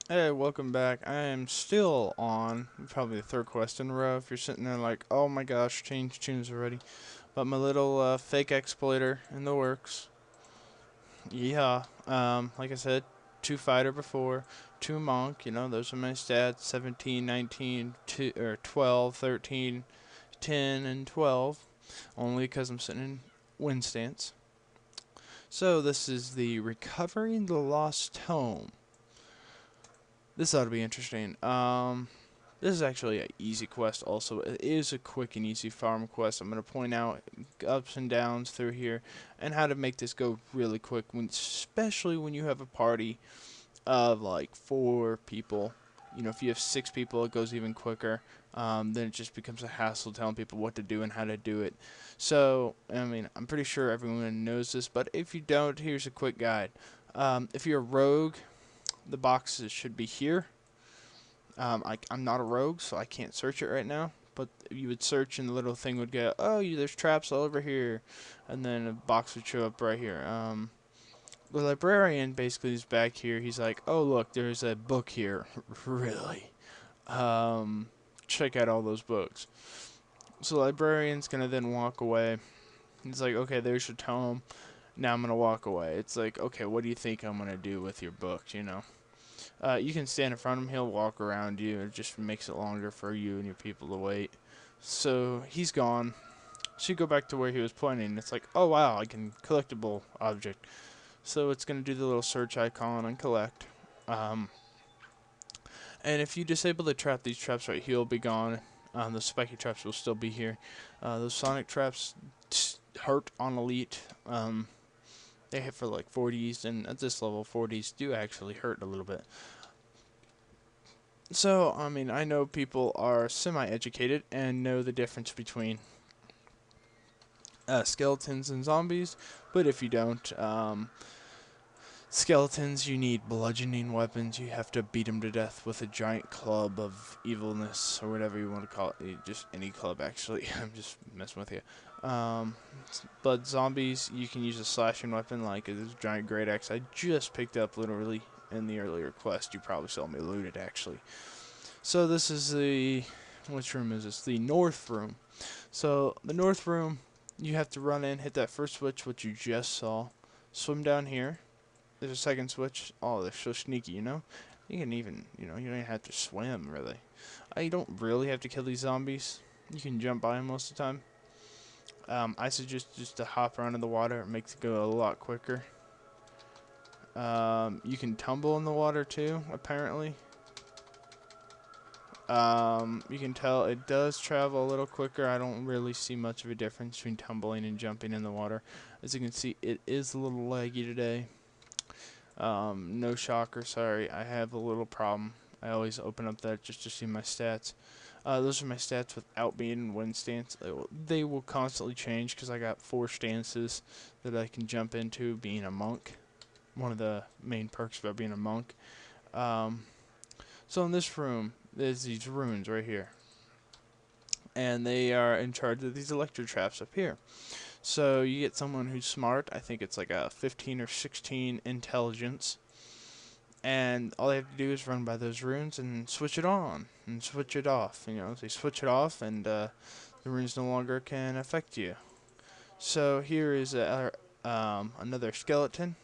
Hey, welcome back. I am still on probably the third quest in a row. If you're sitting there like, oh my gosh, change tunes already. But my little fake exploiter in the works. Yeah. Like I said, two fighter before, two monk. Those are my stats: 17, 19, 2, or 12, 13, 10, and 12. Only because I'm sitting in wind stance. So this is the Recovering the Lost Tome. This ought to be interesting. This is actually an easy quest also. It is a quick and easy farm quest. I'm going to point out ups and downs through here and how to make this go really quick, especially when you have a party of like 4 people. If you have 6 people, it goes even quicker. Then it just becomes a hassle telling people what to do and how to do it. So, I'm pretty sure everyone knows this, but if you don't, here's a quick guide. If you're a rogue, the boxes should be here. I'm not a rogue, so I can't search it right now. But you would search, and the little thing would go, "Oh, there's traps all over here," and then a box would show up right here. The librarian basically is back here. He's like, "Oh, look, there's a book here." Really? Um, Check out all those books. So the librarian's gonna then walk away. He's like, "Okay, there's your tome. Now I'm gonna walk away." It's like, "Okay, what do you think I'm gonna do with your books?" You can stand in front of him. He'll walk around you. It just makes it longer for you and your people to wait. So he's gone. So you go back to where he was pointing. It's like, oh wow, I can collectible object. So it's gonna do the little search icon and collect. Um, and if you disable the trap, these traps right here will be gone. The spiky traps will still be here. Those sonic traps hurt on elite. They hit for like 40s, and at this level, 40s do actually hurt a little bit. So, I know people are semi educated and know the difference between skeletons and zombies, but if you don't, skeletons, you need bludgeoning weapons. You have to beat them to death with a giant club of evilness, or whatever you want to call it. Just any club, actually. I'm just messing with you. But zombies, you can use a slashing weapon like this giant great axe I just picked up literally in the earlier quest. You probably saw me loot it, actually. So this is which room is this? The north room. So the north room, you have to run in, hit that first switch, which you just saw. Swim down here. There's a second switch. Oh, they're so sneaky. You can even, you don't even have to swim, really. You don't really have to kill these zombies. You can jump by them most of the time. I suggest just to hop around in the water. It makes it go a lot quicker. You can tumble in the water too, apparently. You can tell it does travel a little quicker. I don't really see much of a difference between tumbling and jumping in the water. As you can see, it is a little laggy today. No shocker, sorry. I have a little problem. I always open up that just to see my stats. Those are my stats without being in wind stance. They will constantly change because I got 4 stances that I can jump into being a monk. One of the main perks about being a monk. Um, so in this room, there's these runes right here. And they are in charge of these electro traps up here. So you get someone who's smart. I think it's like a 15 or 16 intelligence. And all they have to do is run by those runes and switch it on and switch it off. They switch it off and the runes no longer can affect you. So here is another skeleton.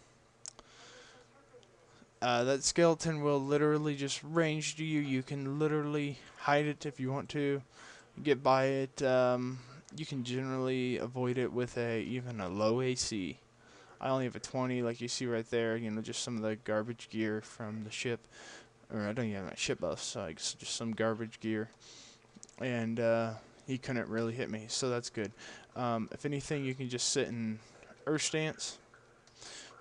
That skeleton will literally just range to you. You can literally hide it if you want to. Get by it. You can generally avoid it with even a low AC. I only have a 20, like you see right there. Just some of the garbage gear from the ship, or I don't even have my ship buff, so it's just some garbage gear. And he couldn't really hit me, so that's good. If anything, you can just sit in Earth stance,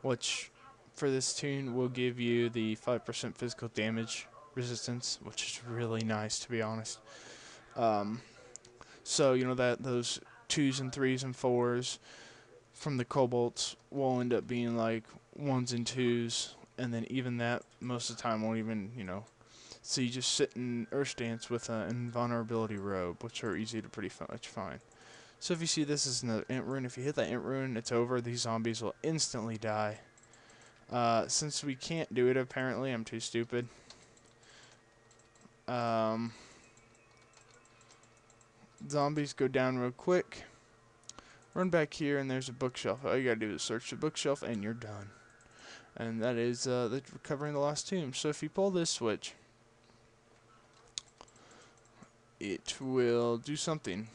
which for this tune will give you the 5% physical damage resistance, which is really nice to be honest. Um, So that those 2s and 3s and 4s from the kobolds will end up being like 1s and 2s, and then even that most of the time won't even So you just sit in Earth Stance with an invulnerability robe, which are easy to pretty much find. So if you see this is another int rune, if you hit that int rune, it's over. These zombies will instantly die. Since we can't do it, apparently I'm too stupid. Zombies go down real quick. Run back here, and there's a bookshelf. All you gotta do is search the bookshelf, and you're done. And that is recovering the lost tomb. So if you pull this switch, it will do something.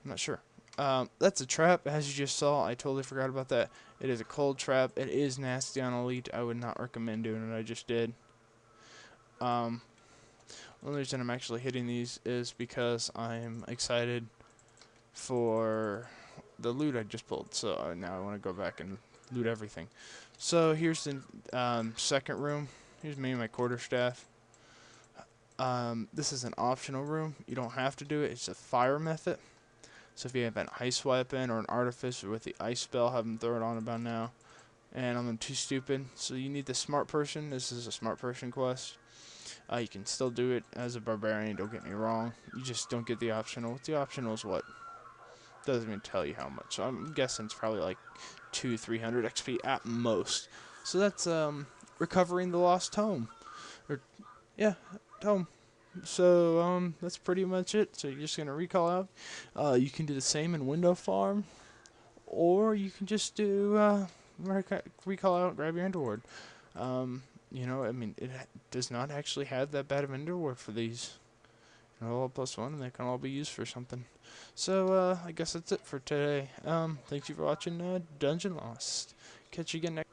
I'm not sure. That's a trap, as you just saw. I totally forgot about that. It is a cold trap. It is nasty on Elite. I would not recommend doing what I just did. The only reason I'm actually hitting these is because I'm excited for the loot I just pulled. So now I want to go back and loot everything. So here's the second room. Here's me and my quarterstaff. This is an optional room. You don't have to do it. It's a fire method. So if you have an ice weapon or an artificer with the ice spell, have them throw it on about now. And I'm too stupid. So you need the smart person. This is a smart person quest. You can still do it as a barbarian, don't get me wrong. You just don't get the optional. The optional is what? Doesn't even tell you how much. So I'm guessing it's probably like 200-300 XP at most. So that's recovering the lost tome. Yeah, tome. So that's pretty much it. So you're just gonna recall out. You can do the same in window farm, or you can just do recall out, grab your underward. You know, I mean, it does not actually have that bad of an underward for these. You know, all +1, and they can all be used for something. So I guess that's it for today. Thank you for watching Dungeon Lost. Catch you again next.